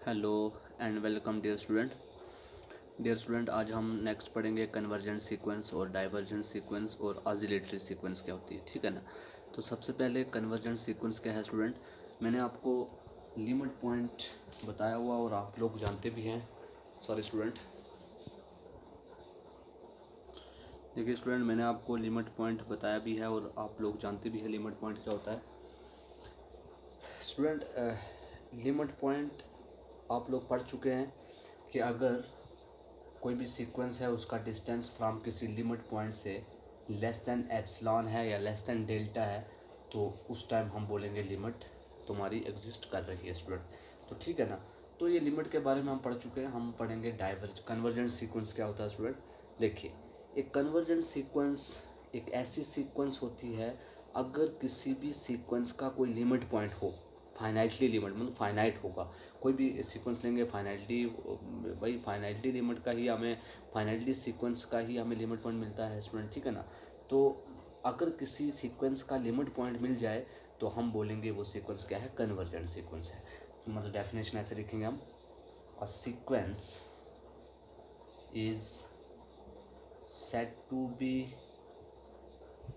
Hello and welcome dear student. आज हम next पढ़ेंगे कन्वर्जेंट सीक्वेंस और डाइवर्जेंट सीक्वेंस और ऑसिलेटरी सीक्वेंस क्या होती है, ठीक है ना। तो सबसे पहले कन्वर्जेंट सीक्वेंस क्या है स्टूडेंट, मैंने आपको लिमिट पॉइंट बताया हुआ और आप लोग जानते भी हैं। सॉरी स्टूडेंट, देखिए स्टूडेंट, मैंने आपको लिमिट पॉइंट बताया भी है और आप लोग जानते भी हैं लिमिट पॉइंट क्या होता है। स्टूडेंट, लिमिट पॉइंट आप लोग पढ़ चुके हैं कि अगर कोई भी सीक्वेंस है उसका डिस्टेंस फ्रॉम किसी लिमिट पॉइंट से लेस देन एप्सिलॉन है या लेस देन डेल्टा है, तो उस टाइम हम बोलेंगे लिमिट तुम्हारी एग्जिस्ट कर रही है स्टूडेंट। तो ठीक है ना। तो ये लिमिट के बारे में हम पढ़ चुके हैं। हम पढ़ेंगे कन्वर्जेंट सीक्वेंस क्या होता है स्टूडेंट। देखिए, एक कन्वर्जेंट सीक्वेंस एक ऐसी सीक्वेंस होती है अगर किसी भी सीक्वेंस का कोई लिमिट पॉइंट हो, फाइनाइटली लिमिट मतलब फाइनाइट होगा। कोई भी सीक्वेंस लेंगे फाइनाइटली, भाई फाइनाइटली लिमिट का ही हमें फाइनाइटली सीक्वेंस का ही हमें लिमिट पॉइंट मिलता है स्टूडेंट, ठीक है ना। तो अगर किसी सीक्वेंस का लिमिट पॉइंट मिल जाए तो हम बोलेंगे वो सीक्वेंस क्या है, कन्वर्जेंट सीक्वेंस है। मतलब डेफिनेशन ऐसे लिखेंगे हम, अ sequence is said to be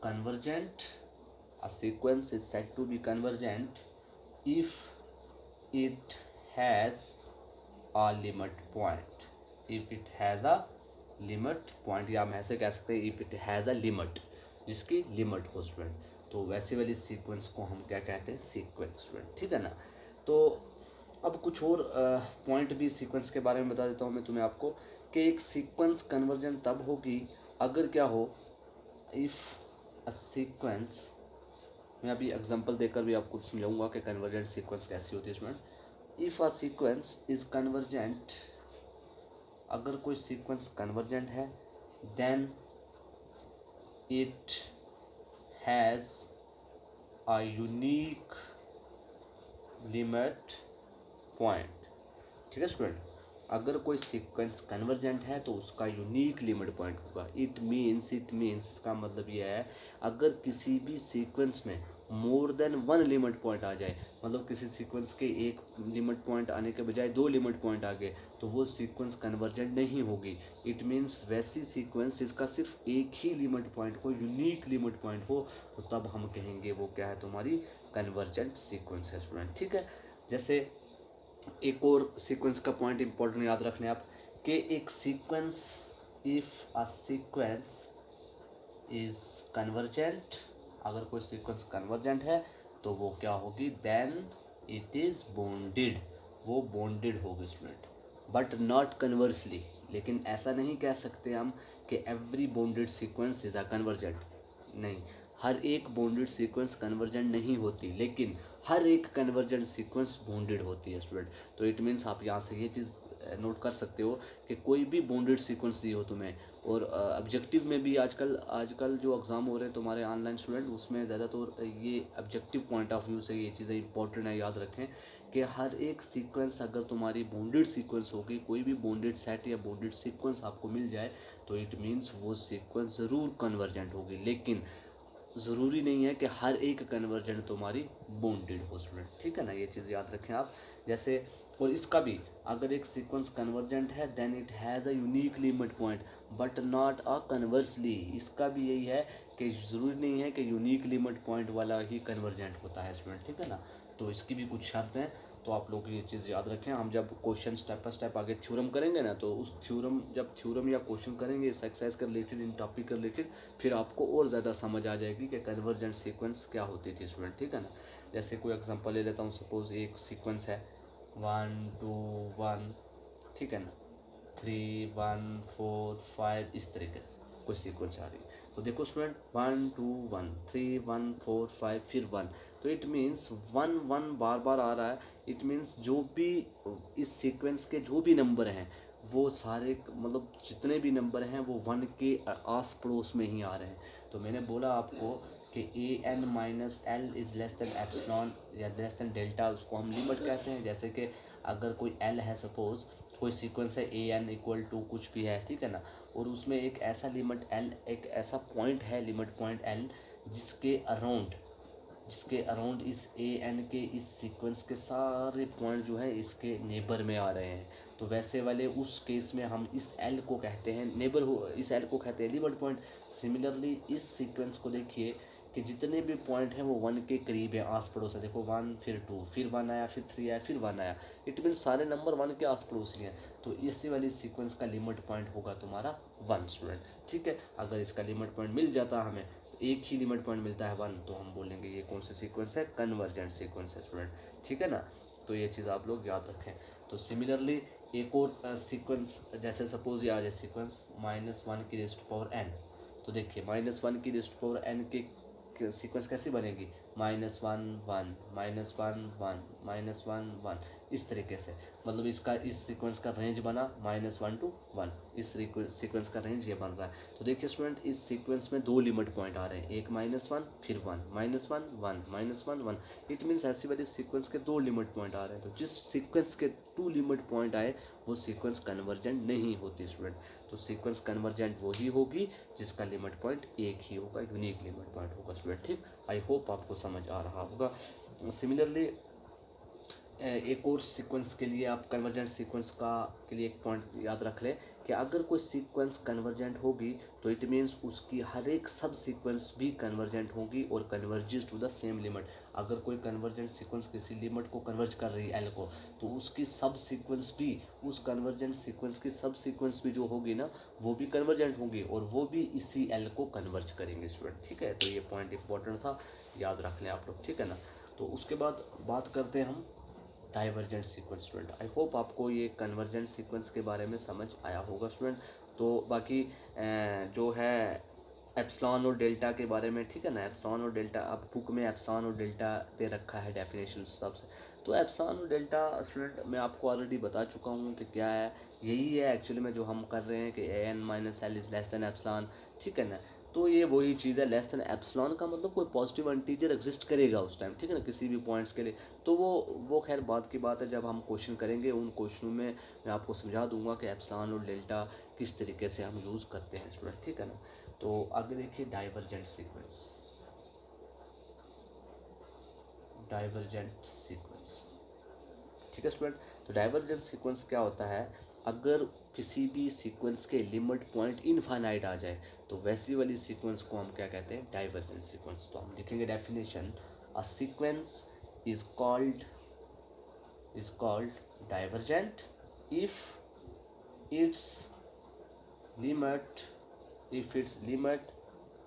convergent. A sequence is said to be convergent if it has a limit point. If it has a limit point, या हम ऐसे कह सकते हैं if it has a limit, जिसकी लिमिट हो student, तो वैसे वाली सीक्वेंस को हम क्या कहते हैं, सीक्वेंस स्टूडेंट, ठीक है ना। तो अब कुछ और पॉइंट भी सीक्वेंस के बारे में बता देता हूँ मैं तुम्हें आपको, कि एक सीक्वेंस कन्वर्जेंट तब होगी अगर क्या हो, इफ़ अ सीक्वेंस, मैं अभी एग्जांपल देकर भी आपको समझाऊंगा कि कन्वर्जेंट सीक्वेंस कैसी होती है student. If a sequence is convergent, अगर कोई सीक्वेंस कन्वर्जेंट है, then it has a unique limit point, ठीक है स्टूडेंट। अगर कोई सीक्वेंस कन्वर्जेंट है तो उसका यूनिक लिमिट पॉइंट होगा। इट मीन्स इसका मतलब यह है, अगर किसी भी सीक्वेंस में more than one limit point आ जाए, मतलब किसी सीक्वेंस के एक लिमिट पॉइंट आने के बजाय दो लिमिट पॉइंट आ गए, तो वो सीक्वेंस कन्वर्जेंट नहीं होगी। इट मीन्स वैसी सीक्वेंस जिसका सिर्फ एक ही लिमिट पॉइंट हो, यूनिक लिमिट पॉइंट हो, तो तब हम कहेंगे वो क्या है, तुम्हारी कन्वर्जेंट सीक्वेंस है स्टूडेंट, ठीक है। जैसे एक और सीक्वेंस का पॉइंट इंपॉर्टेंट याद रखने आप, कि एक sequence, if a sequence is convergent, अगर कोई सीक्वेंस कन्वर्जेंट है तो वो क्या होगी, देन इट इज बॉन्डेड, वो बॉन्डेड होगी स्टूडेंट, बट नॉट कन्वर्सली। लेकिन ऐसा नहीं कह सकते हम कि every bonded sequence is a convergent, नहीं, हर एक बॉन्डेड सीक्वेंस कन्वर्जेंट नहीं होती, लेकिन हर एक कन्वर्जेंट सीक्वेंस बॉन्डेड होती है स्टूडेंट। तो इट मीन्स आप यहाँ से ये चीज़ नोट कर सकते हो कि कोई भी बॉन्डेड सीक्वेंस दी हो तुम्हें, और ऑब्जेक्टिव में भी आजकल जो एग्ज़ाम हो रहे हैं तुम्हारे ऑनलाइन स्टूडेंट, उसमें ज़्यादातर ये ऑब्जेक्टिव पॉइंट ऑफ व्यू से ये चीज़ें इंपॉर्टेंट है, याद रखें कि हर एक सीक्वेंस अगर तुम्हारी बॉन्डेड सीक्वेंस होगी, कोई भी बॉन्डेड सेट या बॉन्डेड सीक्वेंस आपको मिल जाए, तो इट मीन्स वो सीक्वेंस ज़रूर कन्वर्जेंट होगी। लेकिन ज़रूरी नहीं है कि हर एक कन्वर्जेंट तुम्हारी बॉन्डेड हो स्टूडेंट, ठीक है ना, ये चीज़ याद रखें आप। जैसे, और इसका भी, अगर एक सीक्वेंस कन्वर्जेंट है then it has a unique limit point but not a conversely, इसका भी यही है कि ज़रूरी नहीं है कि यूनिक लिमिट पॉइंट वाला ही कन्वर्जेंट होता है स्टूडेंट, ठीक है ना। तो इसकी भी कुछ शर्त हैं, तो आप लोग ये चीज़ याद रखें। हम जब क्वेश्चन स्टेप बाय स्टेप आगे थ्योरम करेंगे ना, तो उस थ्योरम, जब थ्योरम या क्वेश्चन करेंगे इस एक्सरसाइज के रिलेटेड, इन टॉपिक के रिलेटेड, फिर आपको और ज़्यादा समझ आ जाएगी कि कन्वर्जेंट सीक्वेंस क्या होती थी स्टूडेंट, ठीक है ना। जैसे कोई एग्जांपल ले लेता हूँ, सपोज एक सीक्वेंस है 1 2 1, ठीक है ना, 3 1 4 5, इस तरीके से कोई सीक्वेंस आ रही है। तो देखो स्टूडेंट, 1 2 1 3 1 4 5 फिर 1, तो इट मीन्स 1 1 बार बार आ रहा है। इट मीन्स जो भी इस सीक्वेंस के जो भी नंबर हैं, वो सारे, मतलब जितने भी नंबर हैं वो 1 के आस पड़ोस में ही आ रहे हैं। तो मैंने बोला आपको कि an minus L is less than epsilon या लेस दैन डेल्टा, उसको हम लिमिट कहते हैं। जैसे कि अगर कोई एल है, सपोज कोई सीक्वेंस है an इक्वल टू कुछ भी है, ठीक है ना, और उसमें एक ऐसा लिमिट एल, एक ऐसा पॉइंट है लिमिट पॉइंट एल, जिसके अराउंड जिसके अराउंड इस ए एन के इस सीक्वेंस के सारे पॉइंट जो है इसके नेबर में आ रहे हैं, तो वैसे वाले उस केस में हम इस एल को कहते हैं नेबर हो, इस एल को कहते हैं लिमिट पॉइंट। सिमिलरली इस सीक्वेंस को देखिए कि जितने भी पॉइंट हैं वो 1 के करीब है, आस पड़ोस है। देखो 1 फिर 2 फिर 1 आया फिर 3 आया फिर 1 आया, इट मीन सारे नंबर 1 के आस पड़ोसी हैं। तो इसी वाली सीक्वेंस का लिमिट पॉइंट होगा तुम्हारा 1 स्टूडेंट, ठीक है। अगर इसका लिमिट पॉइंट मिल जाता हमें, तो एक ही लिमिट पॉइंट मिलता है 1, तो हम बोलेंगे ये कौन सा सीक्वेंस है, कन्वर्जेंट सीक्वेंस है स्टूडेंट, ठीक है ना। तो ये चीज़ आप लोग याद रखें। तो सिमिलरली एक और सीक्वेंस, जैसे सपोज ये आ जाए सीक्वेंस -1 की रेज़ टू पावर n, तो देखिए -1 की रेज़ टू पावर n के सीक्वेंस कैसी बनेगी, -1 1 -1 1 -1 1, इस तरीके से। मतलब इसका इस सीक्वेंस का रेंज बना -1 to 1, इस सीक्वेंस का रेंज ये बन रहा है। तो देखिए स्टूडेंट इस सीक्वेंस में 2 लिमिट पॉइंट आ रहे हैं, एक -1 फिर 1 -1 1 -1 1, इट मीन्स ऐसी वाली सीक्वेंस के 2 लिमिट पॉइंट आ रहे हैं। तो जिस सीक्वेंस के 2 लिमिट पॉइंट आए वो सीक्वेंस कन्वर्जेंट नहीं होती स्टूडेंट। तो सीक्वेंस कन्वर्जेंट वही होगी जिसका लिमिट पॉइंट एक ही होगा, यूनिक लिमिट पॉइंट होगा स्टूडेंट, ठीक। आई होप आपको समझ आ रहा होगा। सिमिलरली एक और सीक्वेंस के लिए आप कन्वर्जेंट सीक्वेंस का के लिए एक पॉइंट याद रख लें कि अगर कोई सीक्वेंस कन्वर्जेंट होगी तो इट मीन्स उसकी हर एक सब सीक्वेंस भी कन्वर्जेंट होगी और converges to the same limit. अगर कोई कन्वर्जेंट सीक्वेंस किसी लिमिट को कन्वर्ज कर रही है एल को, तो उसकी सब सीक्वेंस भी, उस कन्वर्जेंट सीक्वेंस की सब सीक्वेंस भी जो होगी ना वो भी कन्वर्जेंट होगी और वो भी इसी एल को कन्वर्ज करेंगे स्टूडेंट, ठीक है। तो ये पॉइंट इंपॉर्टेंट था, याद रख लें आप लोग, ठीक है ना। तो उसके बाद बात करते हैं हम divergent sequence student. I hope आपको ये कन्वर्जेंट सीक्वेंस के बारे में समझ आया होगा स्टूडेंट। तो बाकी जो है एप्सिलॉन और डेल्टा के बारे में, ठीक है ना, एप्सिलॉन और डेल्टा अब बुक में एप्सिलॉन और डेल्टा दे रखा है डेफिनेशन सबसे। तो एप्सिलॉन और डेल्टा स्टूडेंट मैं आपको ऑलरेडी बता चुका हूँ कि क्या है, यही है एक्चुअली में जो हम कर रहे हैं कि an-l is less than epsilon, ठीक है ना। तो ये वही चीज़ है, लेस देन एप्सिलॉन का मतलब कोई पॉजिटिव इंटीजर एग्जिस्ट करेगा उस टाइम, ठीक है ना, किसी भी पॉइंट्स के लिए। तो वो खैर बात की बात है, जब हम क्वेश्चन करेंगे उन क्वेश्चनों में मैं आपको समझा दूंगा कि एप्सिलॉन और डेल्टा किस तरीके से हम यूज़ करते हैं स्टूडेंट, ठीक है ना। तो आगे देखिए डाइवर्जेंट सीक्वेंस, डाइवर्जेंट सीक्वेंस, ठीक है स्टूडेंट। तो डाइवर्जेंट सीक्वेंस क्या होता है, अगर किसी भी सीक्वेंस के लिमिट पॉइंट इनफाइनाइट आ जाए तो वैसी वाली सीक्वेंस को हम क्या कहते हैं, डाइवर्जेंट सीक्वेंस। तो हम लिखेंगे definition, a sequence is called divergent if its limit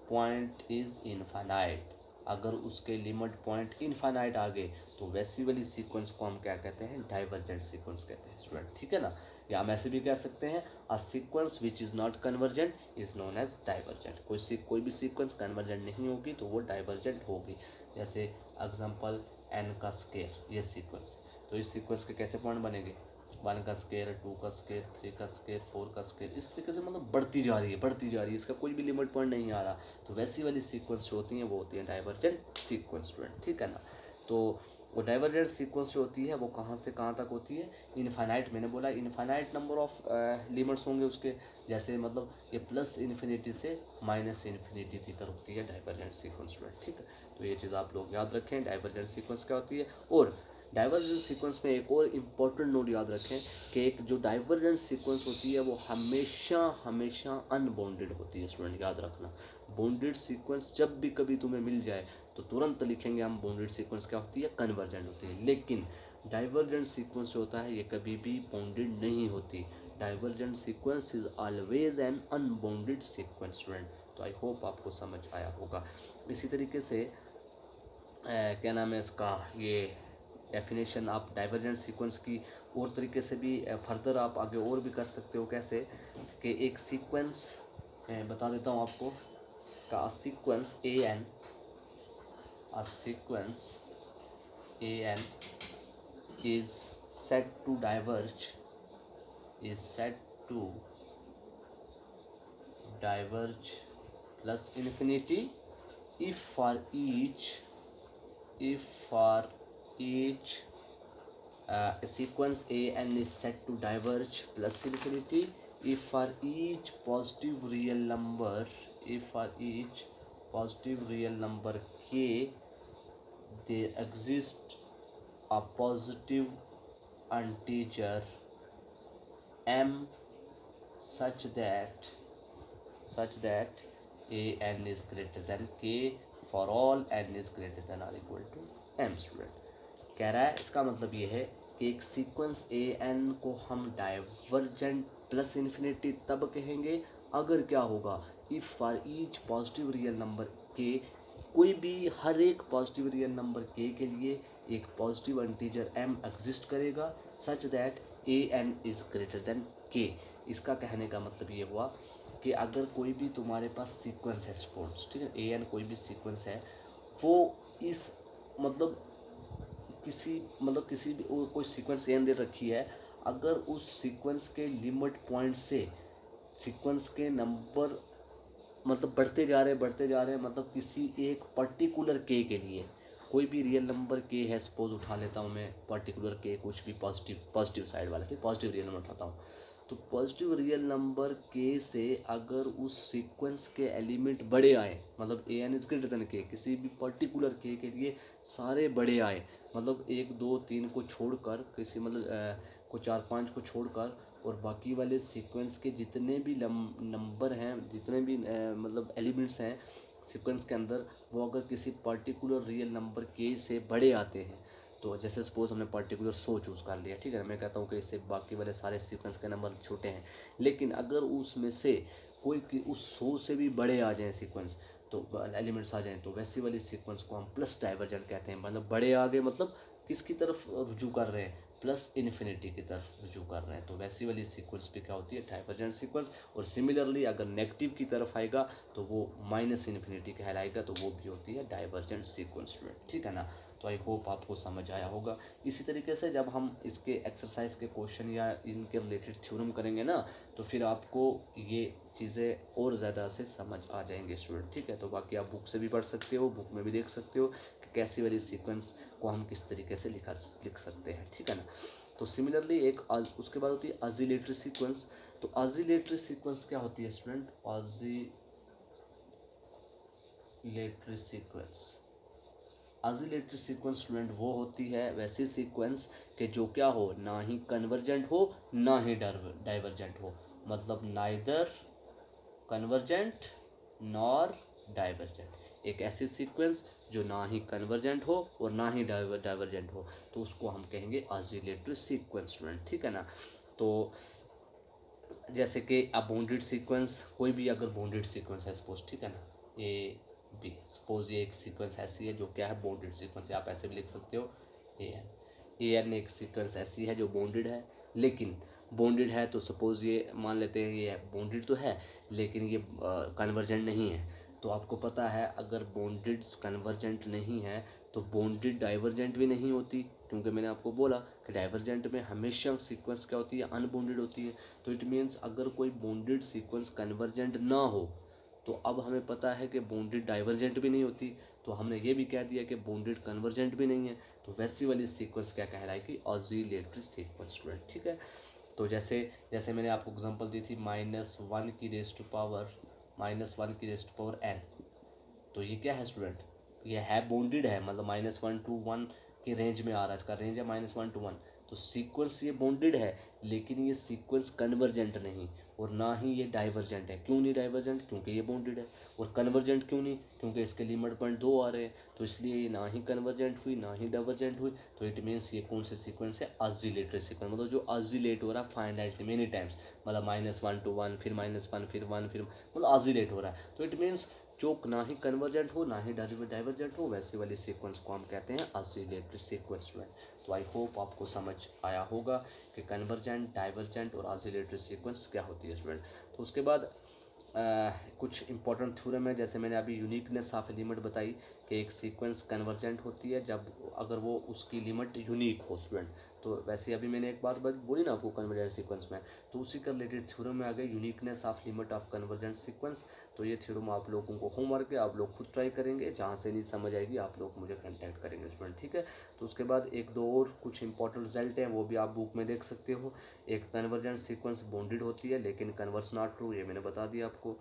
point is infinite। अगर उसके लिमिट पॉइंट इनफाइनाइट आ गए तो वैसी वाली सीक्वेंस को हम क्या कहते हैं, डाइवर्जेंट सीक्वेंस कहते हैं स्टूडेंट, ठीक है ना। या हम ऐसे भी कह सकते हैं, a sequence which is not convergent is known as divergent. कोई भी सीक्वेंस कन्वर्जेंट नहीं होगी तो वो डाइवर्जेंट होगी। जैसे एग्जांपल n का स्क्वायर, ये सीक्वेंस, तो इस सीक्वेंस के कैसे पॉइंट बनेंगे, 1 का स्क्वायर, 2 का स्क्वायर, 3 का स्क्वायर, 4 का स्क्वायर, इस तरीके से मतलब बढ़ती जा रही है, इसका कोई भी लिमिट पॉइंट नहीं आ रहा। तो वैसी वाली सीक्वेंस जो होती हैं वो होती है डाइवर्जेंट सीक्वेंस स्टूडेंट, ठीक है ना। तो वो डाइवर्जेंट सीक्वेंस जो होती है वो कहाँ से कहाँ तक होती है, इनफाइनाइट, मैंने बोला इनफाइनाइट नंबर ऑफ लिमिट्स होंगे उसके, जैसे मतलब ये प्लस इन्फिनिटी से माइनस इन्फिनिटी तक होती है डाइवर्जेंट सीक्वेंस स्टूडेंट, ठीक है। तो ये चीज़ आप लोग याद रखें, डाइवर्जेंट सीक्वेंस क्या होती है। और डाइवर्जेंट सीक्वेंस में एक और इम्पॉर्टेंट नोट याद रखें कि एक जो डाइवर्जेंट सीक्वेंस होती है वो हमेशा अनबाउंडेड होती है स्टूडेंट, याद रखना। बाउंडेड सीक्वेंस जब भी कभी तुम्हें मिल जाए तो तुरंत लिखेंगे हम बाउंडेड सीक्वेंस क्या होती है, कन्वर्जेंट होती है। लेकिन डाइवर्जेंट सीक्वेंस जो होता है ये कभी भी बाउंडेड नहीं होती। Divergent sequence is always an unbounded sequence student. तो आई होप आपको समझ आया होगा। इसी तरीके से क्या नाम है इसका, ये डेफिनेशन आप डाइवर्जेंट सीक्वेंस की और तरीके से भी फर्दर आप आगे और भी कर सकते हो। कैसे कि एक सीक्वेंस बता देता हूँ आपको का, sequence an is said to diverge plus infinity if for each sequence an is said to diverge plus infinity if for each positive real number k there exists a positive integer m such that a n is greater than k for all n is greater than or equal to m। Student कह रहा है, इसका मतलब ये है कि एक sequence A N को हम डाइवर्जेंट प्लस इन्फिनिटी तब कहेंगे अगर क्या होगा, if for each positive real number के, कोई भी हर एक पॉजिटिव रियल नंबर के लिए एक पॉजिटिव इंटीजर m एग्जिस्ट करेगा such that a n is greater than k. इसका कहने का मतलब ये हुआ कि अगर कोई भी तुम्हारे पास सीक्वेंस है सपोज, ठीक है, ए एन कोई भी सीक्वेंस है, वो इस मतलब किसी भी कोई सीक्वेंस एन दे रखी है, अगर उस सीक्वेंस के लिमिट पॉइंट से सीक्वेंस के नंबर मतलब बढ़ते जा रहे हैं, मतलब किसी एक पर्टिकुलर के लिए कोई भी रियल नंबर के है, सपोज उठा लेता हूँ मैं पर्टिकुलर के, कुछ भी पॉजिटिव साइड वाला, ठीक, पॉजिटिव रियल नंबर उठाता हूँ, तो पॉजिटिव रियल नंबर के से अगर उस सीक्वेंस के एलिमेंट बड़े आए, मतलब A N is greater than के, किसी भी पर्टिकुलर के लिए सारे बड़े आए, मतलब 1 2 3 को छोड़कर किसी को 4 5 को छोड़कर, और बाकी वाले सीक्वेंस के जितने भी नंबर हैं, जितने भी मतलब एलिमेंट्स हैं सीक्वेंस के अंदर, वो अगर किसी पर्टिकुलर रियल नंबर के से बड़े आते हैं, तो जैसे सपोज हमने पर्टिकुलर 100 चूज़ कर लिया, ठीक है, मैं कहता हूँ कि इससे बाकी वाले सारे सीक्वेंस के नंबर छोटे हैं, लेकिन अगर उसमें से कोई उस 100 से भी बड़े आ जाएं सीक्वेंस, तो एलिमेंट्स आ जाएं, तो वैसी वाली सीक्वेंस को हम प्लस डाइवर्जेंट कहते हैं। मतलब बड़े आ गए, मतलब किसकी तरफ रुजू कर रहे हैं, प्लस इन्फिनिटी की तरफ रुजू कर रहे हैं, तो वैसी वाली सीक्वेंस पे क्या होती है, डाइवर्जेंट सीक्वेंस। और सिमिलरली अगर नेगेटिव की तरफ आएगा तो वो माइनस इन्फिनिटी कहलाएगा, तो वो भी होती है डाइवर्जेंट सीक्वेंस स्टूडेंट, ठीक है ना। तो आई होप आपको समझ आया होगा। इसी तरीके से जब हम इसके एक्सरसाइज के क्वेश्चन या इनके रिलेटेड थ्योरम करेंगे ना, तो फिर आपको ये चीज़ें और ज़्यादा से समझ आ जाएंगे स्टूडेंट, ठीक है। तो बाकी आप बुक से भी पढ़ सकते हो, बुक में भी देख सकते हो कि कैसी वाली सीक्वेंस को हम किस तरीके से लिख सकते हैं, ठीक है ना। तो सिमिलरली एक उसके बाद होती है ऑसिलेटरी सीक्वेंस। तो ऑसिलेटरी सीक्वेंस क्या होती है स्टूडेंट, ऑसिलेटरी सीक्वेंस स्टूडेंट वो होती है वैसी सीक्वेंस कि जो क्या हो, ना ही कन्वर्जेंट हो ना ही डाइवर्जेंट हो, मतलब नाइदर कन्वर्जेंट नॉर डाइवर्जेंट। एक ऐसी सीक्वेंस जो ना ही कन्वर्जेंट हो और ना ही डाइवर्जेंट हो, तो उसको हम कहेंगे ऑसिलेटरी सीक्वेंस स्टूडेंट, ठीक है ना। तो जैसे कि अब बाउंडेड सीक्वेंस, कोई भी अगर बाउंडेड सीक्वेंस है सपोज, ठीक है ना, ए बी, सपोज ये एक सीक्वेंस ऐसी है जो क्या है, बाउंडेड सीक्वेंस है, आप ऐसे भी लिख सकते हो ए एन एक सीक्वेंस ऐसी है जो बाउंडेड है, लेकिन बाउंडेड है तो सपोज ये मान लेते हैं ये बाउंडेड तो है लेकिन ये कन्वर्जेंट नहीं है। तो आपको पता है अगर बाउंडेड कन्वर्जेंट नहीं है तो बाउंडेड डाइवर्जेंट भी नहीं होती, क्योंकि मैंने आपको बोला कि डाइवर्जेंट में हमेशा सीक्वेंस क्या होती है, अनबाउंडेड होती है। तो इट मीन्स अगर कोई बाउंडेड सीक्वेंस कन्वर्जेंट ना हो तो अब हमें पता है कि बाउंडेड डाइवर्जेंट भी नहीं होती, तो हमने ये भी कह दिया कि बाउंडेड कन्वर्जेंट भी नहीं है, तो वैसी वाली सीक्वेंस क्या कहलाएगी, ऑसिलेटरी सीक्वेंस स्टूडेंट, ठीक है। तो जैसे जैसे मैंने आपको एग्जांपल दी थी -1 की रेज़ टू पावर n, तो ये क्या है स्टूडेंट, ये है बाउंडेड है, मतलब -1 to 1 के रेंज में आ रहा है, इसका रेंज है -1 to 1, तो सीक्वेंस ये बाउंडेड है लेकिन ये सीक्वेंस कन्वर्जेंट नहीं और ना ही ये डाइवर्जेंट है। क्यों नहीं डाइवर्जेंट, क्योंकि ये बाउंडेड है। और कन्वर्जेंट क्यों नहीं, क्योंकि इसके लिमिट पॉइंट 2 आ रहे हैं, तो इसलिए ये ना ही कन्वर्जेंट हुई ना ही डाइवर्जेंट हुई। तो इट मीन्स ये कौन सी सीक्वेंस है, ऑसिलेटरी सीक्वेंस, मतलब जो ऑसिलेट हो रहा है फाइनाइटली मेनी टाइम्स, मतलब -1 to 1 फिर -1 फिर 1 फिर, मतलब ऑसिलेट हो रहा है। तो इट मीन्स जो ना ही कन्वर्जेंट हो ना ही डाइवर्जेंट हो, वैसे वाली सीक्वेंस को हम कहते हैं ऑसिलेटरी सीक्वेंस में। तो आई होप आपको समझ आया होगा कि कन्वर्जेंट, डाइवर्जेंट और ऑसिलेटरी सीक्वेंस क्या होती है स्टूडेंट। तो उसके बाद कुछ इंपॉर्टेंट थ्योरम है, जैसे मैंने अभी यूनिकनेस ऑफ लिमिट बताई कि एक सीक्वेंस कन्वर्जेंट होती है जब अगर वो उसकी लिमिट यूनिक हो स्टूडेंट। तो वैसे अभी मैंने एक बात बोली ना आपको कन्वर्जेंट सीक्वेंस में, तो उसी का रिलेटेड थ्योरम में आ गए uniqueness of limit of convergent sequence. तो ये थ्योरम आप लोगों को होमवर्क है, आप लोग खुद ट्राई करेंगे, जहाँ से नहीं समझ आएगी आप लोग मुझे कांटेक्ट करेंगे स्टूडेंट, ठीक है। तो उसके बाद एक दो और कुछ इंपॉर्टेंट रिजल्ट हैं, वो भी आप बुक में देख सकते हो। एक कन्वर्जेंट सीक्वेंस बाउंडेड होती है लेकिन कन्वर्स नॉट ट्रू, ये मैंने बता दिया आपको।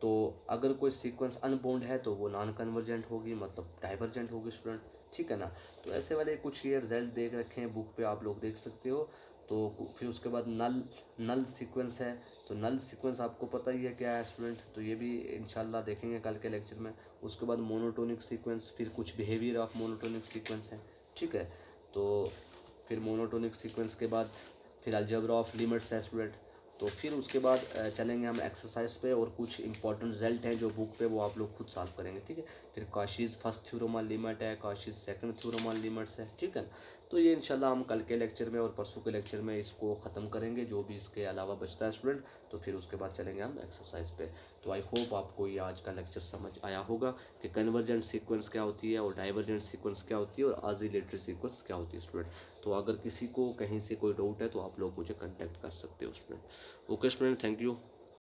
तो अगर कोई सीक्वेंस अनबाउंड है तो वो नॉन कन्वर्जेंट होगी, मतलब डाइवर्जेंट होगी स्टूडेंट। ठीक है ना। तो ऐसे वाले कुछ ये रिजल्ट देख रखे हैं बुक पे, आप लोग देख सकते हो। तो फिर उसके बाद नल सीक्वेंस है। तो नल सीक्वेंस आपको पता ही है क्या है स्टूडेंट, तो ये भी इंशाल्लाह देखेंगे कल के लेक्चर में। उसके बाद मोनोटोनिक सीक्वेंस, फिर कुछ बिहेवियर ऑफ मोनोटोनिक सीक्वेंस है, ठीक है। तो फिर मोनोटोनिक सीक्वेंस के बाद फिर अलजेब्रा ऑफ लिमिट्स है स्टूडेंट। तो फिर उसके बाद चलेंगे हम एक्सरसाइज पे, और कुछ इंपॉर्टेंट रिजल्ट हैं जो बुक पे वो आप लोग खुद सॉल्व करेंगे, ठीक है। फिर काशीज़ फर्स्ट थ्योरम लिमिट है, काशीज़ सेकंड थ्योरम लिमिट्स है, ठीक है ना। तो ये इंशाल्लाह हम कल के लेक्चर में और परसों के लेक्चर में इसको ख़त्म करेंगे, जो भी इसके अलावा बचता है स्टूडेंट। तो फिर उसके बाद चलेंगे हम एक्सरसाइज पे। तो आई होप आपको ये आज का लेक्चर समझ आया होगा कि कन्वर्जेंट सीक्वेंस क्या होती है और डाइवर्जेंट सीक्वेंस क्या होती है और ऑसिलेटरी सीक्वेंस क्या होती है स्टूडेंट। तो अगर किसी को कहीं से कोई डाउट है तो आप लोग मुझे कॉन्टैक्ट कर सकते हो student. Okay student, thank you.